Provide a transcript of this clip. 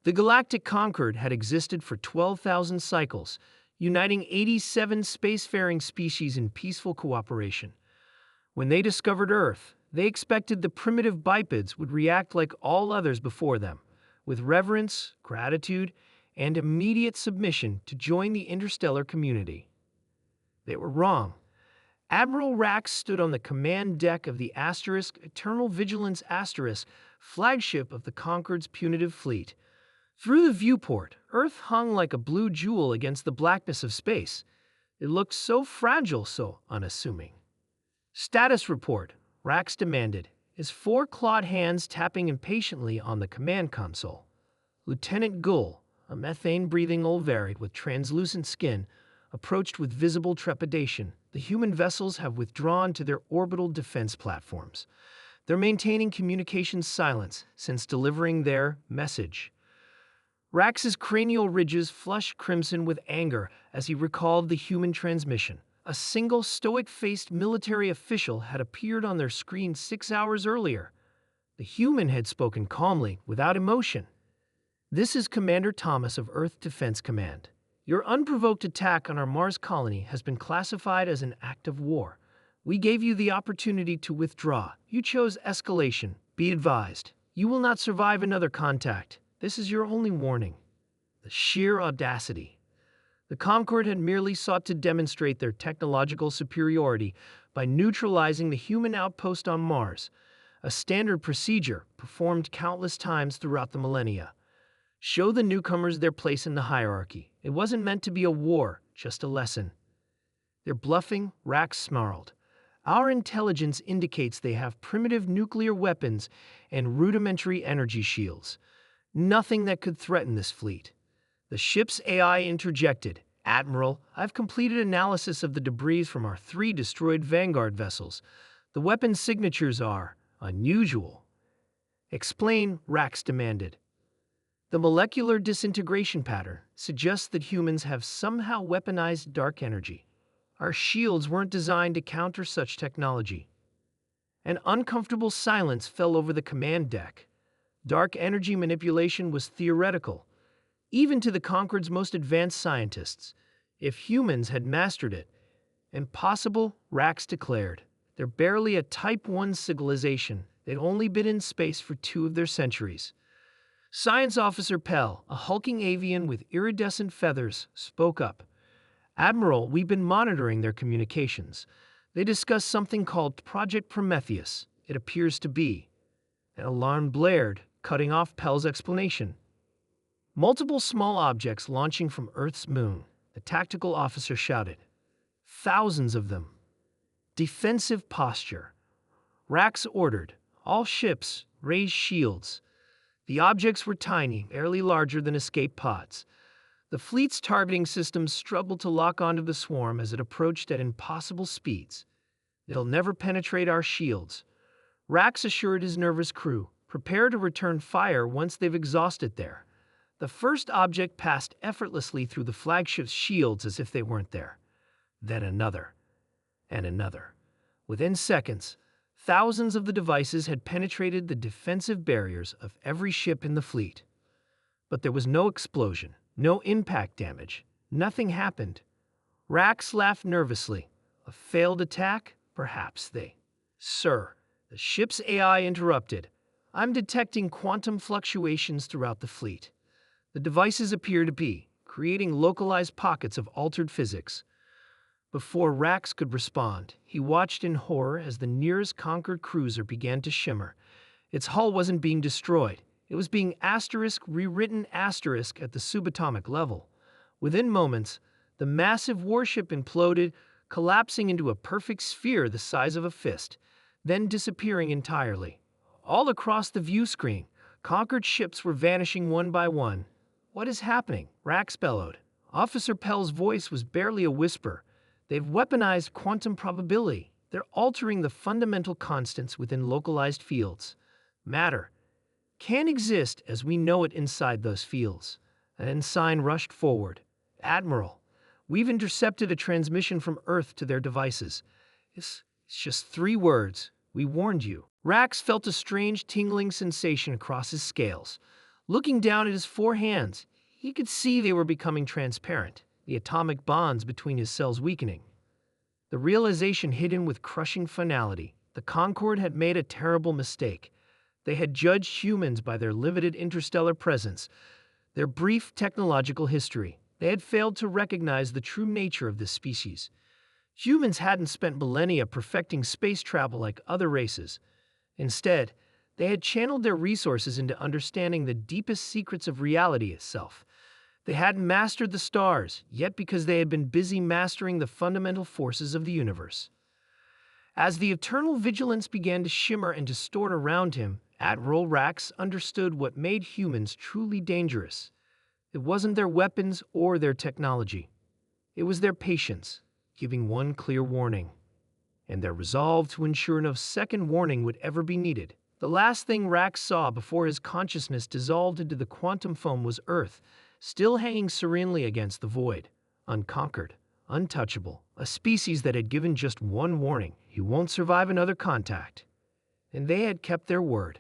The Galactic Concord had existed for 12,000 cycles, uniting 87 spacefaring species in peaceful cooperation. When they discovered Earth, they expected the primitive bipeds would react like all others before them, with reverence, gratitude, and immediate submission to join the interstellar community. They were wrong. Admiral Rax stood on the command deck of the Eternal Vigilance flagship of the Concord's punitive fleet. Through the viewport, Earth hung like a blue jewel against the blackness of space. It looked so fragile, so unassuming. "Status report," Rax demanded, his four clawed hands tapping impatiently on the command console. Lieutenant Gull, a methane-breathing Olvarite with translucent skin, approached with visible trepidation. "The human vessels have withdrawn to their orbital defense platforms. They're maintaining communications silence since delivering their message." Rax's cranial ridges flushed crimson with anger as he recalled the human transmission. A single stoic-faced military official had appeared on their screen 6 hours earlier. The human had spoken calmly, without emotion. "This is Commander Thomas of Earth Defense Command. Your unprovoked attack on our Mars colony has been classified as an act of war. We gave you the opportunity to withdraw. You chose escalation. Be advised, you will not survive another contact. This is your only warning." The sheer audacity. The Concorde had merely sought to demonstrate their technological superiority by neutralizing the human outpost on Mars, a standard procedure performed countless times throughout the millennia. Show the newcomers their place in the hierarchy. It wasn't meant to be a war, just a lesson. "They're bluffing," Rax snarled. "Our intelligence indicates they have primitive nuclear weapons and rudimentary energy shields. Nothing that could threaten this fleet." The ship's AI interjected. "Admiral, I've completed analysis of the debris from our 3 destroyed Vanguard vessels. The weapon signatures are unusual." "Explain," Rax demanded. "The molecular disintegration pattern suggests that humans have somehow weaponized dark energy. Our shields weren't designed to counter such technology." An uncomfortable silence fell over the command deck. Dark energy manipulation was theoretical, even to the Concorde's most advanced scientists. If humans had mastered it, impossible, Rax declared. "They're barely a Type 1 civilization. They'd only been in space for 2 of their centuries." Science Officer Pell, a hulking avian with iridescent feathers, spoke up. "Admiral, we've been monitoring their communications. They discussed something called Project Prometheus. It appears to be." An alarm blared, cutting off Pell's explanation. "Multiple small objects launching from Earth's moon," the tactical officer shouted. "Thousands of them." "Defensive posture," Rax ordered. "All ships, raise shields." The objects were tiny, barely larger than escape pods. The fleet's targeting systems struggled to lock onto the swarm as it approached at impossible speeds. "They'll never penetrate our shields," Rax assured his nervous crew. "Prepare to return fire once they've exhausted there." The first object passed effortlessly through the flagship's shields as if they weren't there. Then another. And another. Within seconds, thousands of the devices had penetrated the defensive barriers of every ship in the fleet. But there was no explosion, no impact damage. Nothing happened. Rax laughed nervously. "A failed attack? Perhaps they—" "Sir," the ship's AI interrupted. "I'm detecting quantum fluctuations throughout the fleet. The devices appear to be creating localized pockets of altered physics." Before Rax could respond, he watched in horror as the nearest Concorde cruiser began to shimmer. Its hull wasn't being destroyed. It was being rewritten at the subatomic level. Within moments, the massive warship imploded, collapsing into a perfect sphere the size of a fist, then disappearing entirely. All across the view screen, Concorde ships were vanishing one by one. "What is happening?" Rax bellowed. Officer Pell's voice was barely a whisper. "They've weaponized quantum probability. They're altering the fundamental constants within localized fields. Matter can't exist as we know it inside those fields." An ensign rushed forward. "Admiral, we've intercepted a transmission from Earth to their devices. It's just 3 words. We warned you." Rax felt a strange tingling sensation across his scales, Looking down at his four hands, he could see they were becoming transparent, the atomic bonds between his cells weakening. The realization hit him with crushing finality. The Concorde had made a terrible mistake. They had judged humans by their limited interstellar presence, their brief technological history. They had failed to recognize the true nature of this species. Humans hadn't spent millennia perfecting space travel like other races. Instead, they had channeled their resources into understanding the deepest secrets of reality itself. They hadn't mastered the stars, yet because they had been busy mastering the fundamental forces of the universe. As the eternal vigilance began to shimmer and distort around him, Admiral Rax understood what made humans truly dangerous. It wasn't their weapons or their technology. It was their patience, giving one clear warning, and their resolve to ensure no second warning would ever be needed. The last thing Rax saw before his consciousness dissolved into the quantum foam was Earth, still hanging serenely against the void, unconquered, untouchable, a species that had given just one warning: he won't survive another contact. And they had kept their word.